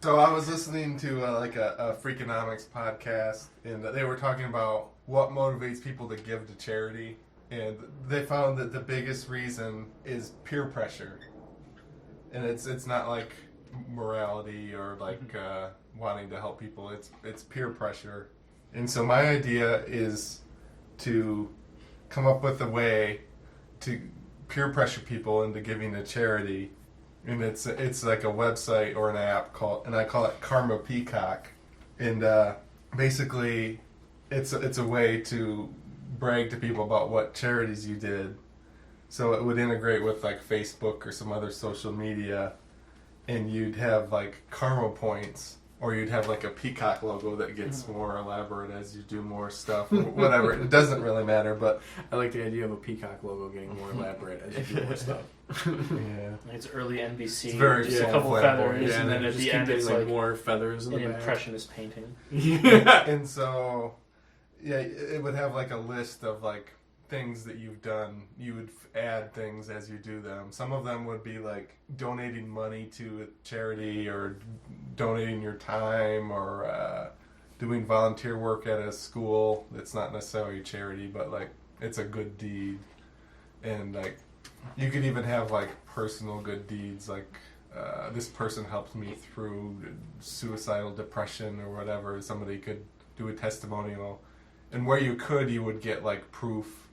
So I was listening to a Freakonomics podcast, and they were talking about what motivates people to give to charity, and they found that the biggest reason is peer pressure, and it's not like morality or like wanting to help people. It's peer pressure, and so my idea is to come up with a way to peer pressure people into giving to charity. And it's like a website or an app and I call it Karma Peacock, and basically it's a way to brag to people about what charities you did. So it would integrate with like Facebook or some other social media, and you'd have like karma points, or you'd have like a peacock logo that gets more elaborate as you do more stuff, or whatever. It doesn't really matter, but I like the idea of a peacock logo getting more elaborate as you do more stuff. Yeah, it's early NBC. It's very just a couple feathers, and then at the end it's like more feathers in an the back. impressionist painting. And so, yeah, it would have like a list of like things that you've done. You would add things as you do them. Some of them would be like donating money to a charity, or donating your time, or doing volunteer work at a school that's not necessarily a charity, but like it's a good deed. And like you could even have like personal good deeds, like this person helped me through suicidal depression or whatever. Somebody could do a testimonial, and where you would get like proof.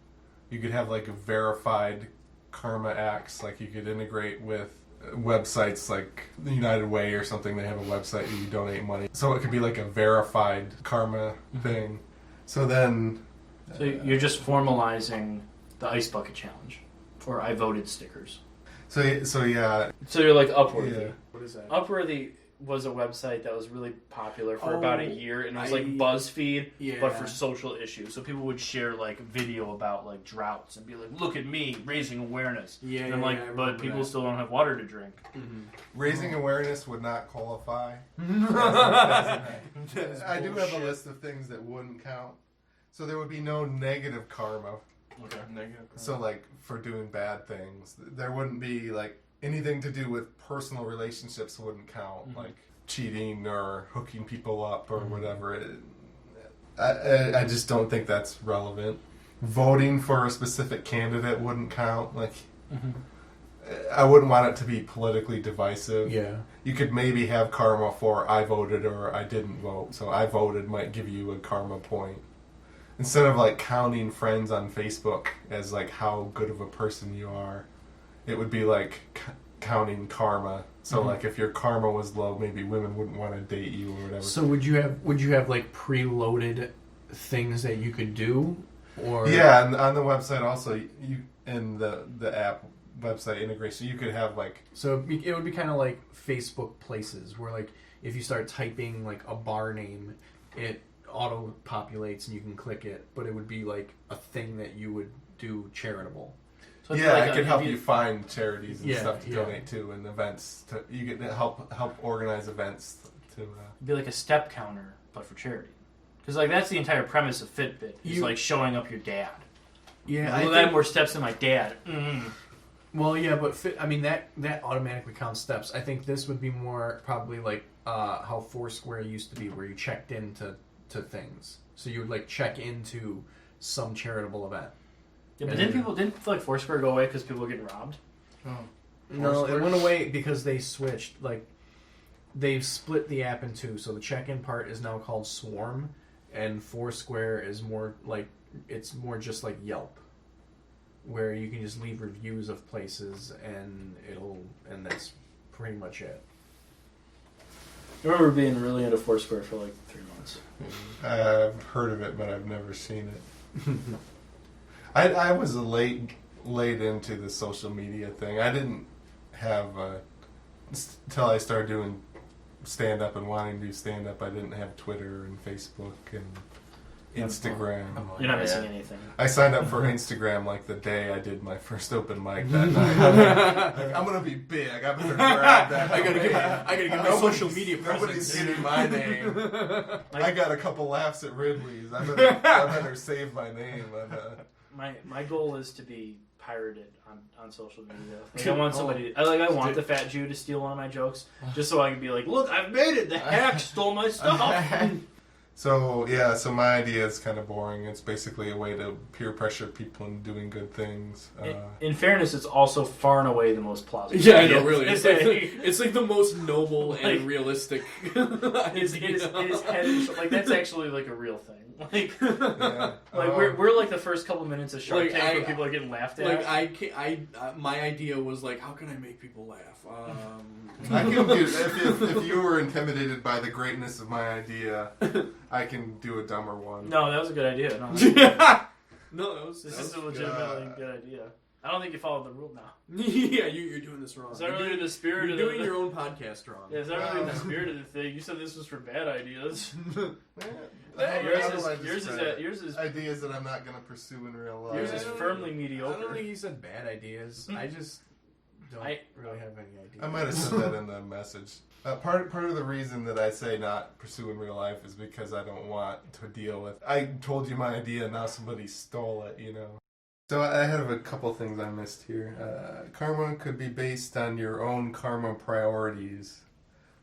You could have like a verified karma acts, like you could integrate with websites like the United Way or something. They have a website that you donate money, so it could be like a verified karma thing. So then, So you're just formalizing the ice bucket challenge, or I voted stickers. So yeah. So you're like Upworthy. Yeah. What is that? Upworthy was a website that was really popular for about a year, and it was like BuzzFeed, but for social issues. So people would share like video about like droughts and be like, "Look at me raising awareness." Yeah, and I'm like, but people still don't have water to drink. Mm-hmm. Raising awareness would not qualify. I do have a list of things that wouldn't count. So there would be no negative karma. Okay, negative karma. So like for doing bad things, there wouldn't be like anything to do with personal relationships wouldn't count, like cheating or hooking people up or whatever. I just don't think that's relevant. Voting for a specific candidate wouldn't count. Like, I wouldn't want it to be politically divisive. Yeah. You could maybe have karma for I voted or I didn't vote. So I voted might give you a karma point. Instead of like counting friends on Facebook as like how good of a person you are, it would be like counting karma. So like if your karma was low, maybe women wouldn't want to date you or whatever. So would you have like preloaded things that you could do, or yeah, and on the website also you in the app website integration you could have like, so it would be kind of like Facebook Places, where like if you start typing like a bar name, it auto populates and you can click it, but it would be like a thing that you would do charitable. So yeah, like it could help you find charities and stuff to yeah. donate to, and events. You get to help organize events to. be like a step counter, but for charity. Because like that's the entire premise of Fitbit. Is like showing up your dad. Yeah, well, I have more steps than my dad. Well, yeah, but that automatically counts steps. I think this would be more probably like how Foursquare used to be, where you checked into things. So you would like check into some charitable event. Yeah, but didn't like Foursquare go away because people were getting robbed? Oh. No, it went away because they switched. Like, they've split the app in two. So the check-in part is now called Swarm, and Foursquare is more like, it's more just like Yelp, where you can just leave reviews of places and that's pretty much it. I remember being really into Foursquare for like 3 months. I've heard of it, but I've never seen it. I was late into the social media thing. I didn't have until I started doing stand up and wanting to do stand up. I didn't have Twitter and Facebook and Instagram. You're not missing anything. I signed up for Instagram like the day I did my first open mic that night. I'm gonna be big. I better grab that. I gotta get my social media presence. Nobody's getting my name. I got a couple laughs at Ridley's. I better save my name. My goal is to be pirated on social media. Like, I want somebody. I want the fat Jew to steal one of my jokes, just so I can be like, "Look, I've made it. The hack stole my stuff." So my idea is kind of boring. It's basically a way to peer pressure people into doing good things. In fairness, it's also far and away the most plausible. Yeah, I know, really. It's like the most noble and realistic. His head is, like, that's actually like a real thing. Like, we're like the first couple minutes of Shark Tank where people are getting laughed at. Like my idea was like, how can I make people laugh? I can do if you were intimidated by the greatness of my idea, I can do a dumber one. No, that was a good idea. No, This is a legitimately good idea. I don't think you followed the rule now. Yeah, you're doing this wrong. Is that really the spirit you're of doing your own podcast wrong. Yeah, is that really the spirit of the thing? You said this was for bad ideas. Yours is ideas that I'm not going to pursue in real life. Yours is firmly mediocre. I don't think he said bad ideas. I just don't really have any ideas. I might have said that in the message. Part of the reason that I say not pursue in real life is because I don't want to deal with. I told you my idea, now somebody stole it. So I have a couple things I missed here. Karma could be based on your own karma priorities.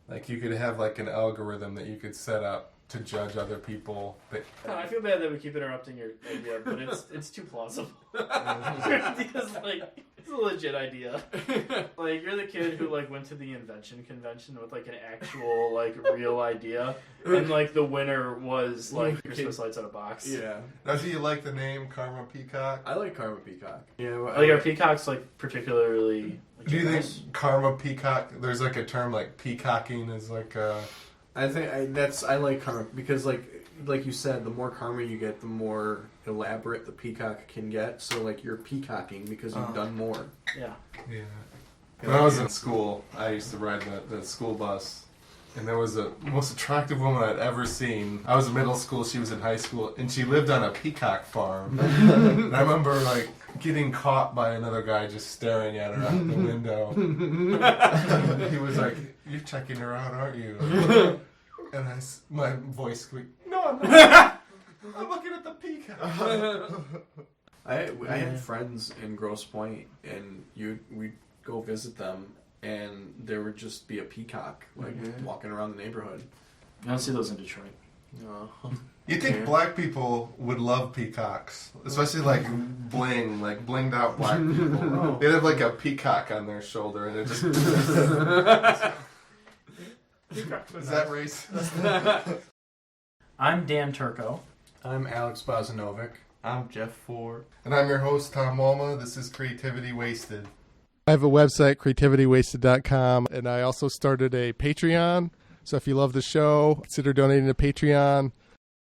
Like you could have like an algorithm that you could set up to judge other people. But I feel bad that we keep interrupting your idea, but it's too plausible. Because like it's a legit idea. Like you're the kid who like went to the invention convention with like an actual like real idea, and like the winner was like Christmas lights on a box. Yeah. Now, do you like the name Karma Peacock? I like Karma Peacock. Yeah, like our peacocks like particularly. Like, do you think Karma Peacock? There's like a term like peacocking is like. I think I like karma because like you said, the more karma you get, the more elaborate the peacock can get. So like you're peacocking because you've done more. Yeah. Yeah. When I was in school, I used to ride the school bus, and there was the most attractive woman I'd ever seen. I was in middle school, she was in high school, and she lived on a peacock farm. And I remember like getting caught by another guy just staring at her out the window. He was like, "You're checking her out, aren't you?" And my voice squeaked, "No, I'm not. I'm looking at the peacock." I had friends in Grosse Pointe, and we'd go visit them, and there would just be a peacock like walking around the neighborhood. I don't see those in Detroit. You'd think black people would love peacocks, especially like blinged out black people. They'd have like a peacock on their shoulder, and it just. Is that racist? I'm Dan Turco. I'm Alex Bozinovic. I'm Jeff Ford. And I'm your host, Tom Walma. This is Creativity Wasted. I have a website, creativitywasted.com, and I also started a Patreon. So if you love the show, consider donating to Patreon.